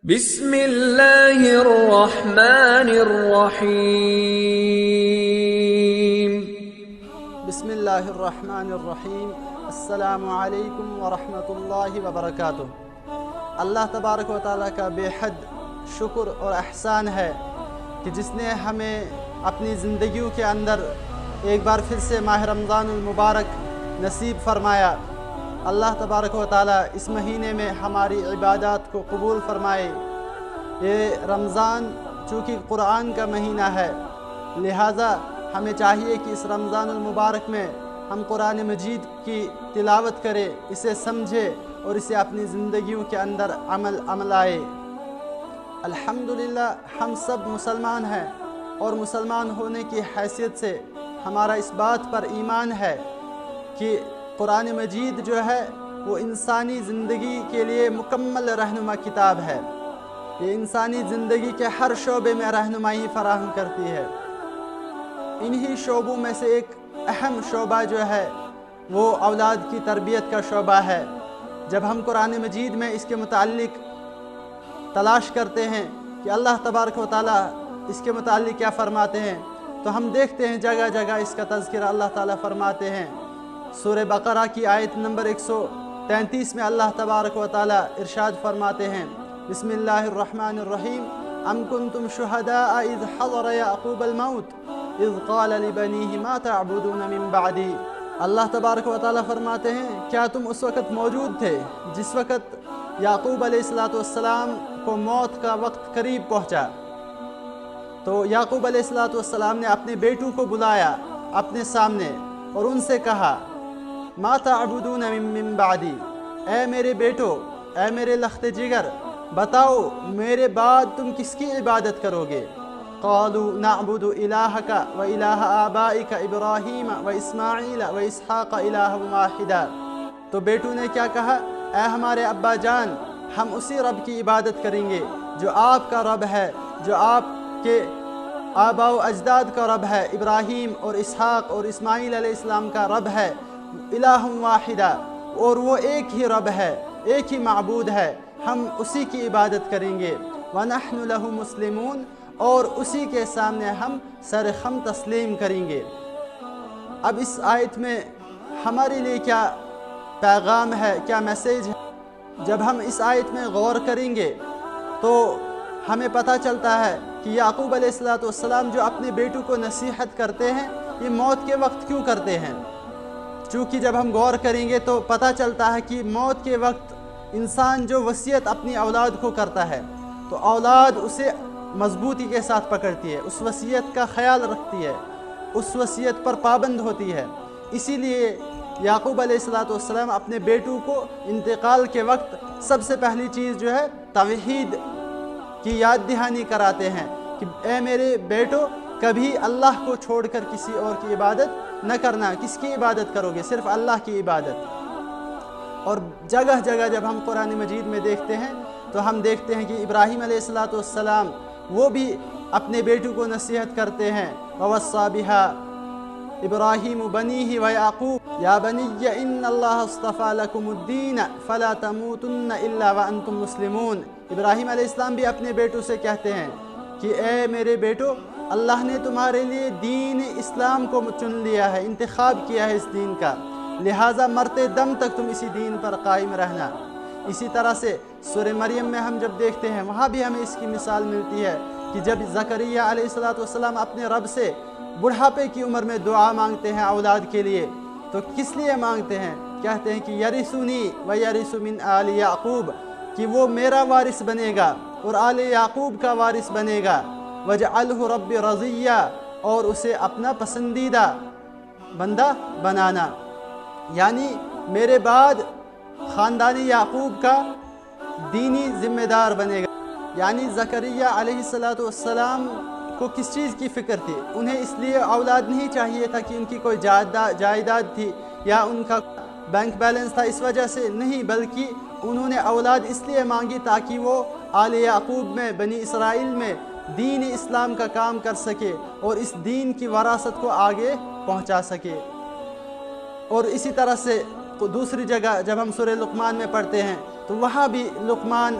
بسم اللہ الرحمن الرحیم۔ بسم اللہ الرحمن الرحیم۔ السلام علیکم ورحمۃ اللہ وبرکاتہ۔ اللہ تبارک و تعالیٰ کا بے حد شکر اور احسان ہے کہ جس نے ہمیں اپنی زندگیوں کے اندر ایک بار پھر سے ماہ رمضان المبارک نصیب فرمایا۔ اللہ تبارک و تعالیٰ اس مہینے میں ہماری عبادات کو قبول فرمائے۔ یہ رمضان چونکہ قرآن کا مہینہ ہے، لہٰذا ہمیں چاہیے کہ اس رمضان المبارک میں ہم قرآن مجید کی تلاوت کریں، اسے سمجھیں اور اسے اپنی زندگیوں کے اندر عمل آئے۔ الحمدللہ ہم سب مسلمان ہیں، اور مسلمان ہونے کی حیثیت سے ہمارا اس بات پر ایمان ہے کہ قرآن مجید جو ہے وہ انسانی زندگی کے لیے مکمل رہنما کتاب ہے۔ یہ انسانی زندگی کے ہر شعبے میں رہنمائی فراہم کرتی ہے۔ انہی شعبوں میں سے ایک اہم شعبہ جو ہے وہ اولاد کی تربیت کا شعبہ ہے۔ جب ہم قرآن مجید میں اس کے متعلق تلاش کرتے ہیں کہ اللہ تبارک و تعالیٰ اس کے متعلق کیا فرماتے ہیں، تو ہم دیکھتے ہیں جگہ جگہ اس کا تذکرہ اللہ تعالیٰ فرماتے ہیں۔ سورہ بقرہ کی آیت نمبر 133 میں اللہ تبارک و تعالیٰ ارشاد فرماتے ہیں، بسم اللہ الرحمن الرحیم، ام کنتم شہداء اذ حضر یعقوب الموت اذ قال لبنیہ ما تعبدون من بعدی۔ اللہ تبارک و تعالیٰ فرماتے ہیں، کیا تم اس وقت موجود تھے جس وقت یعقوب علیہ السلام کو موت کا وقت قریب پہنچا؟ تو یعقوب علیہ السلام نے اپنے بیٹوں کو بلایا اپنے سامنے اور ان سے کہا، ما تعبدون من بعدی، اے میرے بیٹو، اے میرے لخت جگر، بتاؤ میرے بعد تم کس کی عبادت کرو گے؟ قالوا نعبد الہک و الہ آبائک ابراہیم و اسماعیل و اسحاق الہ واحدا۔ تو بیٹوں نے کیا کہا؟ اے ہمارے ابا جان، ہم اسی رب کی عبادت کریں گے جو آپ کا رب ہے، جو آپ کے آباء و اجداد کا رب ہے، ابراہیم اور اسحاق اور اسماعیل علیہ السلام کا رب ہے، الہ واحدہ، اور وہ ایک ہی رب ہے، ایک ہی معبود ہے، ہم اسی کی عبادت کریں گے۔ وَنَحْنُ لَهُ مُسْلِمُونَ، اور اسی کے سامنے ہم سر خم تسلیم کریں گے۔ اب اس آیت میں ہمارے لیے کیا پیغام ہے، کیا میسیج ہے؟ جب ہم اس آیت میں غور کریں گے تو ہمیں پتہ چلتا ہے کہ یعقوب علیہ السلام جو اپنے بیٹوں کو نصیحت کرتے ہیں، یہ موت کے وقت کیوں کرتے ہیں؟ چونکہ جب ہم غور کریں گے تو پتہ چلتا ہے کہ موت کے وقت انسان جو وصیت اپنی اولاد کو کرتا ہے تو اولاد اسے مضبوطی کے ساتھ پکڑتی ہے، اس وصیت کا خیال رکھتی ہے، اس وصیت پر پابند ہوتی ہے۔ اسی لیے یعقوب علیہ السلام اپنے بیٹوں کو انتقال کے وقت سب سے پہلی چیز جو ہے توحید کی یاد دہانی کراتے ہیں کہ اے میرے بیٹو، کبھی اللہ کو چھوڑ کر کسی اور کی عبادت نہ کرنا۔ کس کی عبادت کرو گے؟ صرف اللہ کی عبادت۔ اور جگہ جگہ جب ہم قرآن مجید میں دیکھتے ہیں تو ہم دیکھتے ہیں کہ ابراہیم علیہ السلام وہ بھی اپنے بیٹوں کو نصیحت کرتے ہیں، وَوَصَّى بِهَا إِبْرَاهِيمُ بَنِيهِ وَيَعْقُوبُ يَا بَنِيَّ إِنَّ اللَّهَ اصْطَفَى لَكُمُ الدِّينَ فَلَا تَمُوتُنَّ إِلَّا وَأَنْتُمْ مُسْلِمُونَ۔ ابراہیم علیہ السلام بھی اپنے بیٹوں سے کہتے ہیں کہ اے میرے بیٹو، اللہ نے تمہارے لیے دین اسلام کو چن لیا ہے، انتخاب کیا ہے اس دین کا، لہٰذا مرتے دم تک تم اسی دین پر قائم رہنا۔ اسی طرح سے سورہ مریم میں ہم جب دیکھتے ہیں وہاں بھی ہمیں اس کی مثال ملتی ہے کہ جب زکریا علیہ السلام اپنے رب سے بڑھاپے کی عمر میں دعا مانگتے ہیں اولاد کے لیے، تو کس لیے مانگتے ہیں؟ کہتے ہیں کہ یرثنی و یرث من آل یعقوب، کہ وہ میرا وارث بنے گا اور آل یعقوب کا وارث بنے گا، وجعلہ رب رضیہ، اور اسے اپنا پسندیدہ بندہ بنانا، یعنی میرے بعد خاندانی یعقوب کا دینی ذمہ دار بنے گا۔ یعنی زکریا علیہ السلام کو کس چیز کی فکر تھی؟ انہیں اس لیے اولاد نہیں چاہیے تھا کہ ان کی کوئی جائیداد تھی یا ان کا بینک بیلنس تھا، اس وجہ سے نہیں، بلکہ انہوں نے اولاد اس لیے مانگی تاکہ وہ آل یعقوب میں، بنی اسرائیل میں دین اسلام کا کام کر سکے اور اس دین کی وراثت کو آگے پہنچا سکے۔ اور اسی طرح سے دوسری جگہ جب ہم سورہ لقمان میں پڑھتے ہیں تو وہاں بھی لقمان